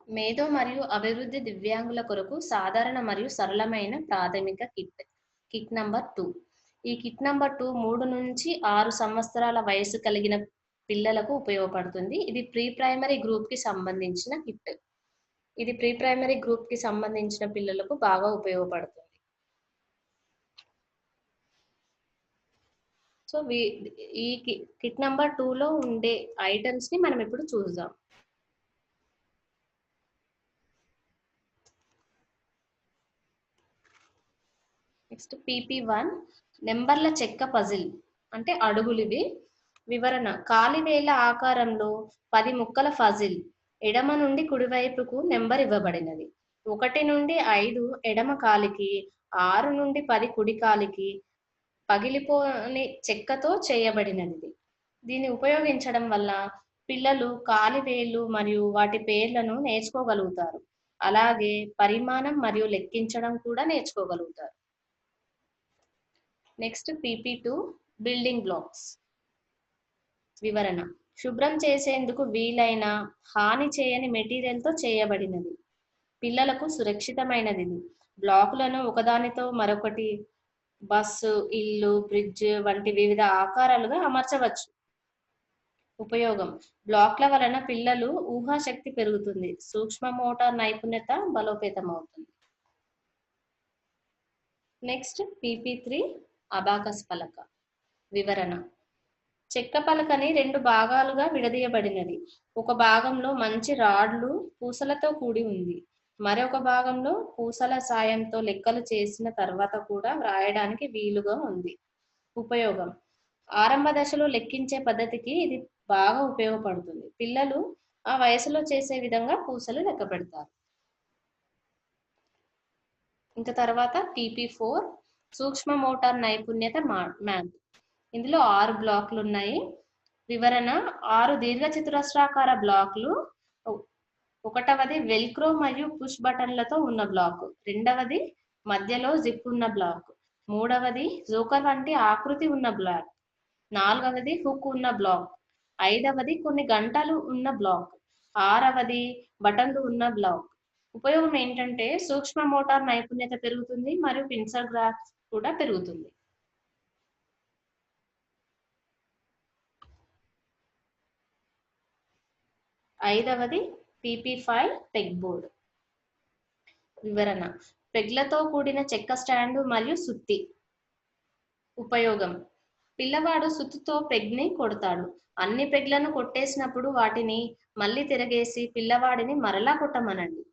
మేధో మరియు అభివృద్ధి దివ్యాంగుల కొరకు సాధారణ మరియు సరళమైన ప్రాథమిక కిట్. Kit number 2. ఈ కిట్ నంబర్ 2 3 నుంచి 6 సంవత్సరాల వయసు కలిగిన పిల్లలకు ఉపయోగపడుతుంది. ఇది ప్రీ ప్రైమరీ గ్రూప్కి సంబంధించిన కిట్. ఇది ప్రీ ప్రైమరీ గ్రూప్కి సంబంధించిన పిల్లలకు బాగా ఉపయోగపడుతుంది. సో ఈ కిట్ నంబర్ 2లో ఉండే ఐటమ్స్ని మనం ఇప్పుడు చూద్దాం. నెక్స్ట్ PP1 నెంబర్ల చెక్క పజిల్ అంటే అడుగులు ఇవి. వివరణ: కాలివేల ఆకారంలో 10 ముక్కల పజిల్ ఎడమ నుండి కుడివైపుకు నెంబర్ ఇవ్వబడినది. 1 నుండి 5 ఎడమ కాలికి, 6 నుండి 10 కుడి కాలికి పగిలిపోని చెక్కతో చేయబడినది. దీన్ని ఉపయోగించడం వల్ల పిల్లలు కాలివేలు మరియు వాటి పేర్లను నేర్చుకోగలుగుతారు. అలాగే పరిమాణం మరియు లెక్కించడం కూడా నేర్చుకోగలుగుతారు. Next PP2 building blocks. వివరణ: శుభ్రం చేసేందుకు వీలైన హాని చేయని మెటీరియల్తో చేయబడినది. పిల్లలకు సురక్షితమైనది. బ్లాకులను ఒకదానితో మరొకటి బస్సు, ఇల్లు, ఫ్రిడ్జ్ వంటి వివిధ ఆకారాలుగా అమర్చవచ్చు. ఉపయోగం: బ్లాక్ల వలన పిల్లలు ఊహాశక్తి పెరుగుతుంది, సూక్ష్మ మోటార్ నైపుణ్యత బలోపేతమవుతుంది. నెక్స్ట్ PP3 అబాకస్ పలక. వివరణ: చెక్క పలకని 2 భాగాలుగా విడదీయబడినది. ఒక భాగంలో మంచి రాడ్లు, పూసలతో కూడి ఉంది. మరొక భాగంలో పూసల సాయంతో లెక్కలు చేసిన తర్వాత కూడా వ్రాయడానికి వీలుగా ఉంది. ఉపయోగం: ఆరంభ దశలో లెక్కించే పద్ధతికి ఇది బాగా ఉపయోగపడుతుంది. పిల్లలు ఆ వయసులో చేసే విధంగా పూసలు లెక్క పెడతారు. ఇంకా తర్వాత PP4 సూక్ష్మ మోటార్ నైపుణ్యత మ్యాప్. ఇందులో 6 బ్లాక్లు ఉన్నాయి. వివరణ: 6 దీర్ఘచతురస్రాకార బ్లాక్లు. 1వది వెల్క్రో మరియు పుష్ బటన్లతో ఉన్న బ్లాక్. 2వది మధ్యలో జిప్ ఉన్న బ్లాక్. 3వది జోకర్ వంటి ఆకృతి ఉన్న బ్లాక్. 4వది హుక్ ఉన్న బ్లాక్. 5వది కొన్ని గంటలు ఉన్న బ్లాక్. 6వది బటన్లు ఉన్న బ్లాక్. ఉపయోగం ఏంటంటే సూక్ష్మ మోటార్ నైపుణ్యత పెరుగుతుంది మరియు పిన్సర్ గ్రాఫ్ కూడా పెరుగుతుంది. 5వది PP5 పెగ్ బోర్డ్. వివరణ: పెగ్లతో కూడిన చెక్క స్టాండు మరియు సుత్తి. ఉపయోగం: పిల్లవాడు సుత్తితో పెగ్ని కొడతాడు. అన్ని పెగ్లను కొట్టేసినప్పుడు వాటిని మళ్ళీ తిరగేసి పిల్లవాడిని మరలా కొట్టమనండి.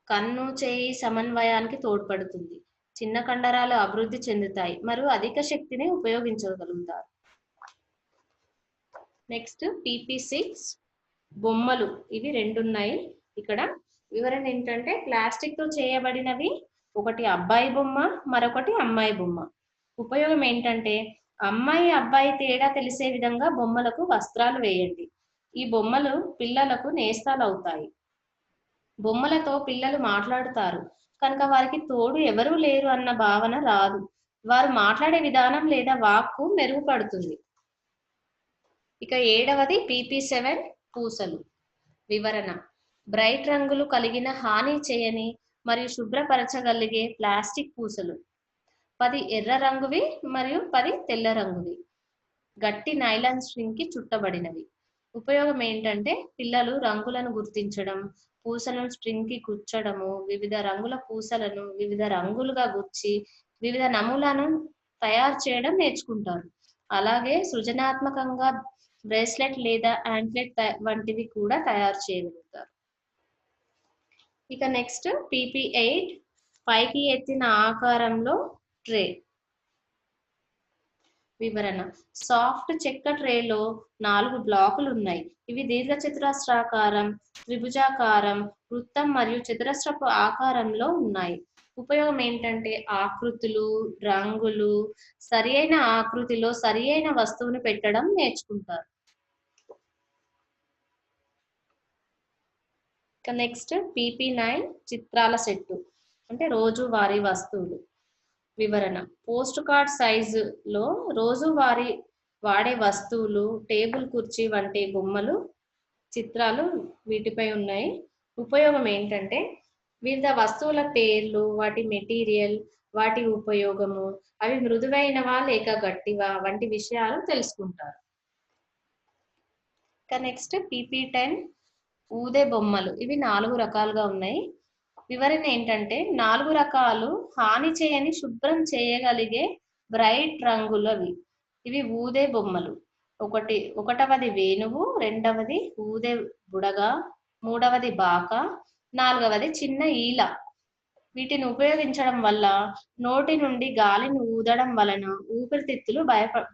కన్ను, చేయి సమన్వయానికి తోడ్పడుతుంది. చిన్న కండరాలు అభివృద్ధి చెందుతాయి మరియు అధిక శక్తిని ఉపయోగించగలుగుతారు. నెక్స్ట్ PP6 బొమ్మలు. ఇవి 2 ఉన్నాయి ఇక్కడ. వివరణ ఏంటంటే ప్లాస్టిక్ తో చేయబడినవి. ఒకటి అబ్బాయి బొమ్మ, మరొకటి అమ్మాయి బొమ్మ. ఉపయోగం ఏంటంటే అమ్మాయి అబ్బాయి తేడా తెలిసే విధంగా బొమ్మలకు వస్త్రాలు వేయండి. ఈ బొమ్మలు పిల్లలకు నేస్తాలు అవుతాయి. బొమ్మలతో పిల్లలు మాట్లాడుతారు కనుక వారికి తోడు ఎవరూ లేరు అన్న భావన రాదు. వారు మాట్లాడే విధానం లేదా వాక్కు మెరుగుపడుతుంది. ఇక 7వది PP7 పూసలు. వివరణ: బ్రైట్ రంగులు కలిగిన హాని చేయని మరియు శుభ్రపరచగలిగే ప్లాస్టిక్ పూసలు. 10 ఎర్ర రంగువి మరియు 10 తెల్ల రంగువి గట్టి నైలాన్ స్ట్రింగ్ కి చుట్టబడినవి. ఉపయోగం ఏంటంటే పిల్లలు రంగులను గుర్తించడం, పూసలను స్ట్రింగ్ కి గుచ్చడము, వివిధ రంగుల పూసలను వివిధ రంగులుగా గుచ్చి వివిధ నమూనాలను తయారు చేయడం నేర్చుకుంటారు. అలాగే సృజనాత్మకంగా బ్రేస్లెట్ లేదా యాంక్లెట్ వంటివి కూడా తయారు చేయగలుగుతారు. ఇక నెక్స్ట్ PP8 పైకి ఎత్తిన ఆకారంలో ట్రే. వివరణ: సాఫ్ట్ చెక్క ట్రేలో 4 బ్లాకులు ఉన్నాయి. ఇవి దీర్ఘచతురస్రాకారం, త్రిభుజాకారం, వృత్తం మరియు చతురస్రపు ఆకారంలో ఉన్నాయి. ఉపయోగం ఏంటంటే ఆకృతులు, రంగులు, సరి అయిన ఆకృతిలో సరి అయిన వస్తువును పెట్టడం నేర్చుకుంటారు. ఇక నెక్స్ట్ PP9 చిత్రాల సెట్టు అంటే రోజువారీ వస్తువులు. వివరణ: పోస్ట్ కార్డ్ సైజులో రోజువారీ వాడే వస్తువులు, టేబుల్ కుర్చీ వంటి బొమ్మలు, చిత్రాలు వీటిపై ఉన్నాయి. ఉపయోగం ఏంటంటే వివిధ వస్తువుల పేర్లు, వాటి మెటీరియల్, వాటి ఉపయోగము, అవి మృదువైనవా లేక గట్టివా వంటి విషయాలు తెలుసుకుంటారు. ఇక నెక్స్ట్ PP10 ఊదే బొమ్మలు. ఇవి 4 రకాలుగా ఉన్నాయి. వివరణ ఏంటంటే 4 రకాలు హాని చేయని శుభ్రం చేయగలిగే బ్రైట్ రంగులవి. ఇవి ఊదే బొమ్మలు. ఒకటవది వేణువు, రెండవది ఊదే బుడగ, మూడవది బాక, నాలుగవది చిన్న ఈల. వీటిని ఉపయోగించడం వల్ల నోటి నుండి గాలిని ఊదడం వలన ఊపిరితిత్తులు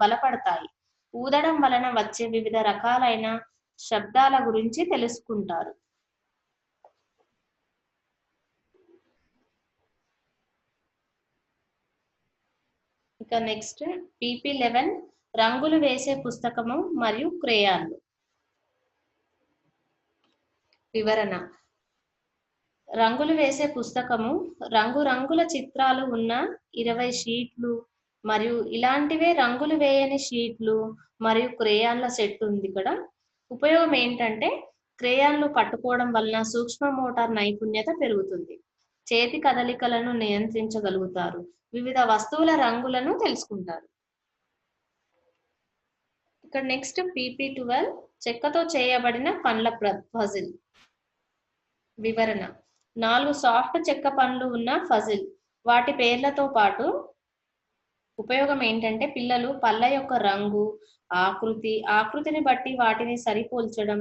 బలపడతాయి. ఊదడం వలన వచ్చే వివిధ రకాలైన శబ్దాల గురించి తెలుసుకుంటారు. ఇక నెక్స్ట్ PP11 రంగులు వేసే పుస్తకము మరియు క్రేయాన్లు. వివరణ: రంగులు వేసే పుస్తకము రంగురంగుల చిత్రాలు ఉన్న 20 షీట్లు మరియు ఇలాంటివే రంగులు వేయని షీట్లు మరియు క్రేయాన్ల సెట్ ఉంది ఇక్కడ. ఉపయోగం ఏంటంటే క్రేయాన్లు పట్టుకోవడం వలన సూక్ష్మ మోటార్ నైపుణ్యత పెరుగుతుంది. చేతి కదలికలను నియంత్రించగలుగుతారు. వివిధ వస్తువుల రంగులను తెలుసుకుంటారు. ఇక్కడ నెక్స్ట్ PP12 చెక్కతో చేయబడిన పండ్ల పజిల్. వివరణ: 4 సాఫ్ట్ చెక్క పండ్లు ఉన్న పజిల్. వాటి పేర్లతో పాటు ఉపయోగం ఏంటంటే పిల్లలు పళ్ళ యొక్క రంగు, ఆకృతిని బట్టి వాటిని సరిపోల్చడం,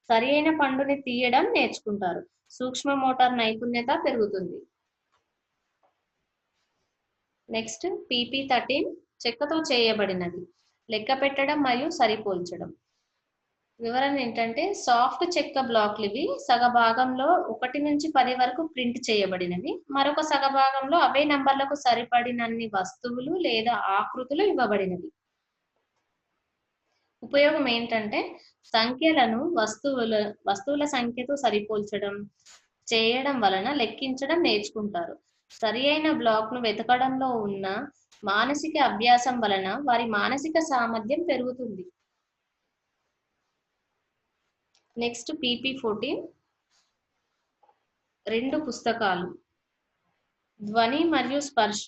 సరి అయిన పండుని తీయడం నేర్చుకుంటారు. సూక్ష్మ మోటార్ నైపుణ్యత పెరుగుతుంది. నెక్స్ట్ PP13 చెక్కతో చేయబడినది. లెక్క పెట్టడం మరియు సరిపోల్చడం. వివరణ ఏంటంటే సాఫ్ట్ చెక్క బ్లాక్లు ఇవి సగభాగంలో 1 నుంచి 10 వరకు ప్రింట్ చేయబడినవి. మరొక సగభాగంలో అవే నంబర్లకు సరిపడినన్ని వస్తువులు లేదా ఆకృతులు ఇవ్వబడినవి. ఉపయోగం ఏంటంటే సంఖ్యలను వస్తువుల సంఖ్యతో సరిపోల్చడం చేయడం వలన లెక్కించడం నేర్చుకుంటారు. సరి అయిన బ్లాక్ ను వెతకడంలో ఉన్న మానసిక అభ్యాసం వలన వారి మానసిక సామర్థ్యం పెరుగుతుంది. నెక్స్ట్ PP14 2 పుస్తకాలు. ధ్వని మరియు స్పర్శ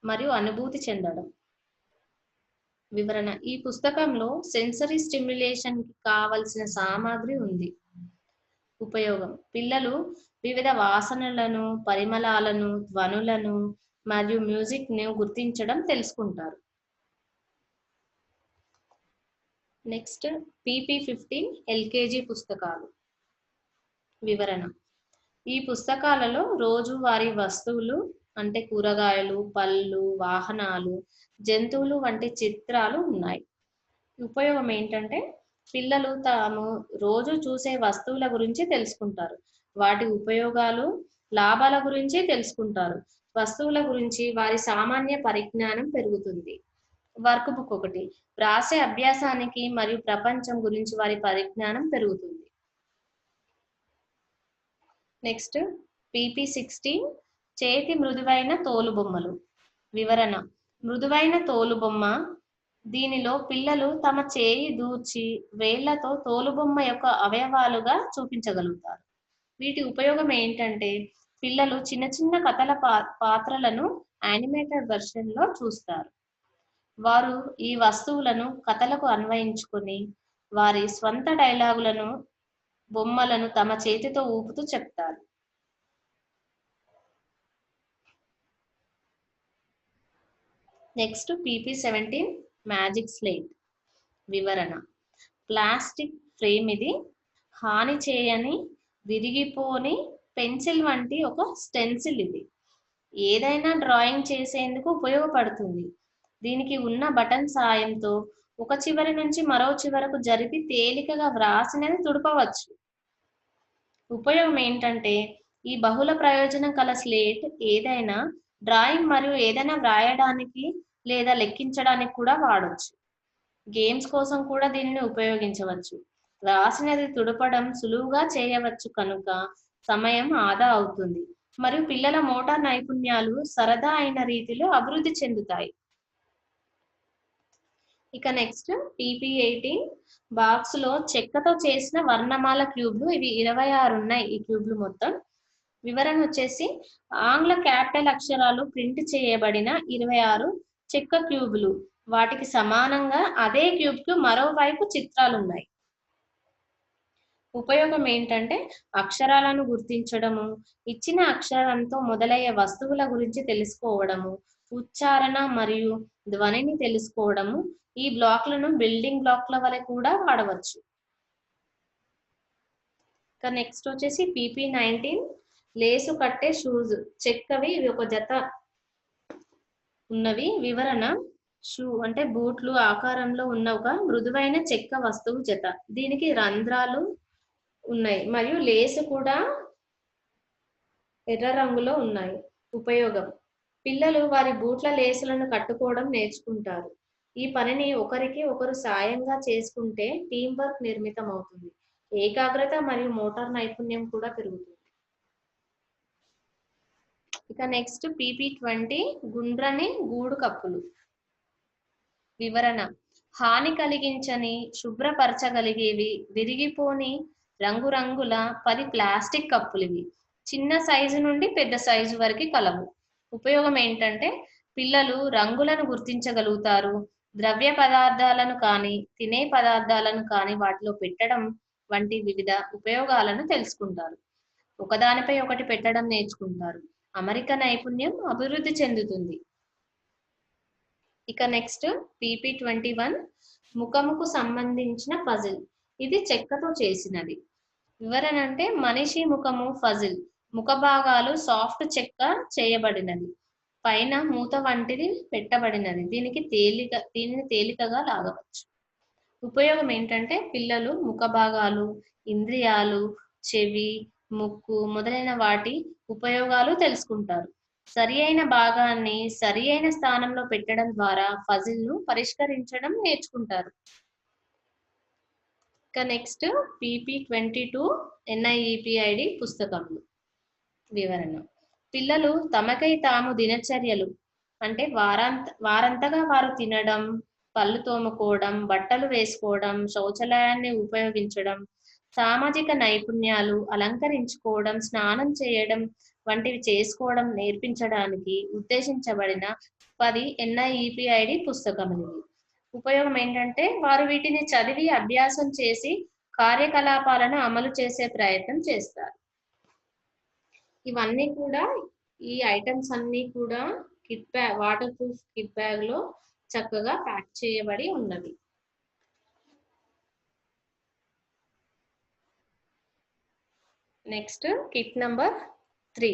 మరియు అనుభూతి చెందడం. వివరణ: ఈ పుస్తకంలో సెన్సరీ స్టిమ్యులేషన్ కి కావలసిన సామాగ్రి ఉంది. ఉపయోగం: పిల్లలు వివిధ వాసనలను, పరిమళాలను, ధ్వనులను మరియు మ్యూజిక్ ను గుర్తించడం తెలుసుకుంటారు. నెక్స్ట్ PP15 LKG పుస్తకాలు. వివరణ: ఈ పుస్తకాలలో రోజువారీ వస్తువులు అంటే కూరగాయలు, పళ్ళు, వాహనాలు, జంతువులు వంటి చిత్రాలు ఉన్నాయి. ఉపయోగం ఏంటంటే పిల్లలు తాము రోజు చూసే వస్తువుల గురించి తెలుసుకుంటారు. వాటి ఉపయోగాలు, లాభాల గురించి తెలుసుకుంటారు. వస్తువుల గురించి వారి సామాన్య పరిజ్ఞానం పెరుగుతుంది. వర్క్ బుక్ 1 వ్రాసే అభ్యాసానికి మరియు ప్రపంచం గురించి వారి పరిజ్ఞానం పెరుగుతుంది. నెక్స్ట్ PP16 చేతి మృదువైన తోలుబొమ్మలు. వివరణ: మృదువైన తోలుబొమ్మ. దీనిలో పిల్లలు తమ చేయి దూర్చి వేళ్లతో తోలుబొమ్మ యొక్క అవయవాలుగా చూపించగలుగుతారు. వీటి ఉపయోగం ఏంటంటే పిల్లలు చిన్న చిన్న కథల పాత్రలను యానిమేటెడ్ వెర్షన్ లో చూస్తారు. వారు ఈ వస్తువులను కథలకు అన్వయించుకొని వారి స్వంత డైలాగులను, బొమ్మలను తమ చేతితో ఊపుతూ చెప్తారు. Next PP17 magic slate. వివరణ: ప్లాస్టిక్ ఫ్రేమ్ ఇది. హాని చేయని, విరిగిపోని పెన్సిల్ వంటి ఒక స్టెన్సిల్ ఇది. ఏదైనా డ్రాయింగ్ చేసేందుకు ఉపయోగపడుతుంది. దీనికి ఉన్న బటన్ సాయంతో ఒక చివరి నుంచి మరో చివరకు జరిపి తేలికగా వ్రాసినది తుడపవచ్చు. ఉపయోగం ఏంటంటే ఈ బహుళ ప్రయోజనం కల స్లేట్ ఏదైనా డ్రాయింగ్ మరియు ఏదైనా వ్రాయడానికి లేదా లెక్కించడానికి కూడా వాడొచ్చు. గేమ్స్ కోసం కూడా దీనిని ఉపయోగించవచ్చు. వ్రాసినది తుడపడం సులువుగా చేయవచ్చు కనుక సమయం ఆదా అవుతుంది మరియు పిల్లల మోటార్ నైపుణ్యాలు సరదా అయిన రీతిలో అభివృద్ధి చెందుతాయి. ఇక నెక్స్ట్ PP18 బాక్స్ లో చెక్కతో చేసిన వర్ణమాల క్యూబ్లు, ఇవి 26 ఉన్నాయి ఈ క్యూబ్లు మొత్తం. వివరణ వచ్చేసి ఆంగ్ల క్యాపిటల్ అక్షరాలు ప్రింట్ చేయబడిన 26 చెక్క క్యూబులు, వాటికి సమానంగా అదే క్యూబ్ కు మరోవైపు చిత్రాలు ఉన్నాయి. ఉపయోగం ఏంటంటే అక్షరాలను గుర్తించడము, ఇచ్చిన అక్షరంతో మొదలయ్యే వస్తువుల గురించి తెలుసుకోవడము, ఉచ్చారణ మరియు ధ్వనిని తెలుసుకోవడము. ఈ బ్లాక్లను బిల్డింగ్ బ్లాక్ల వలె కూడా వాడవచ్చు. ఇక నెక్స్ట్ వచ్చేసి PP19 లేసు కట్టే షూస్, చెక్కవి, ఇవి ఒక జత ఉన్నవి. వివరణ షూ అంటే బూట్లు ఆకారంలో ఉన్న ఒక మృదువైన చెక్క వస్తువు జత. దీనికి రంధ్రాలు ఉన్నాయి మరియు లేసు కూడా ఎర్ర రంగులో ఉన్నాయి. ఉపయోగం పిల్లలు వారి బూట్ల లేసులను కట్టుకోవడం నేర్చుకుంటారు. ఈ పనిని ఒకరికి ఒకరు సాయంగా చేసుకుంటే టీం వర్క్ నిర్మితం అవుతుంది. ఏకాగ్రత మరియు మోటార్ నైపుణ్యం కూడా పెరుగుతుంది. ఇక నెక్స్ట్ PP20 గుండ్రని గూడు కప్పులు. వివరణ హాని కలిగించని, శుభ్రపరచగలిగేవి, విరిగిపోని రంగురంగుల 10 ప్లాస్టిక్ కప్పులు ఇవి. చిన్న సైజు నుండి పెద్ద సైజు వరకు కలవు. ఉపయోగం ఏంటంటే పిల్లలు రంగులను గుర్తించగలుగుతారు, ద్రవ్య పదార్థాలను కానీ తినే పదార్థాలను కానీ వాటిలో పెట్టడం వంటి వివిధ ఉపయోగాలను తెలుసుకుంటారు. ఒకదానిపై ఒకటి పెట్టడం నేర్చుకుంటారు. అమరిక నైపుణ్యం అభివృద్ధి చెందుతుంది. ఇక నెక్స్ట్ PP21 ముఖముకు సంబంధించిన పజిల్, ఇది చెక్కతో చేసినది. వివరణ అంటే మనిషి ముఖము ఫజిల్, ముఖ భాగాలు సాఫ్ట్ చెక్క చేయబడినది, పైన మూత వంటిది పెట్టబడినది. దీనిని తేలికగా లాగవచ్చు. ఉపయోగం ఏంటంటే పిల్లలు ముఖ భాగాలు, ఇంద్రియాలు, చెవి, ముక్కు మొదలైన వాటి ఉపయోగాలు తెలుసుకుంటారు. సరి అయిన భాగాన్ని సరి అయిన స్థానంలో పెట్టడం ద్వారా పజిల్ ను పరిష్కరించడం నేర్చుకుంటారు. ఇక నెక్స్ట్ PP22 NIEPID పుస్తకములు. వివరణ పిల్లలు తమకై తాము దినచర్యలు అంటే వారంతగా వారు తినడం, పళ్ళు తోముకోవడం, బట్టలు వేసుకోవడం, శౌచాలయాన్ని ఉపయోగించడం, సామాజిక నైపుణ్యాలు, అలంకరించుకోవడం, స్నానం చేయడం వంటివి చేసుకోవడం నేర్పించడానికి ఉద్దేశించబడిన 10 NIEPID పుస్తకములు. ఉపయోగం ఏంటంటే వారు వీటిని చదివి అభ్యాసం చేసి కార్యకలాపాలను అమలు చేసే ప్రయత్నం చేస్తారు. ఇవన్నీ కూడా ఈ ఐటమ్స్ అన్నీ కూడా kit bag, water proof kit bag లో చక్కగా ప్యాక్ చేయబడి ఉన్నది. Next kit number 3.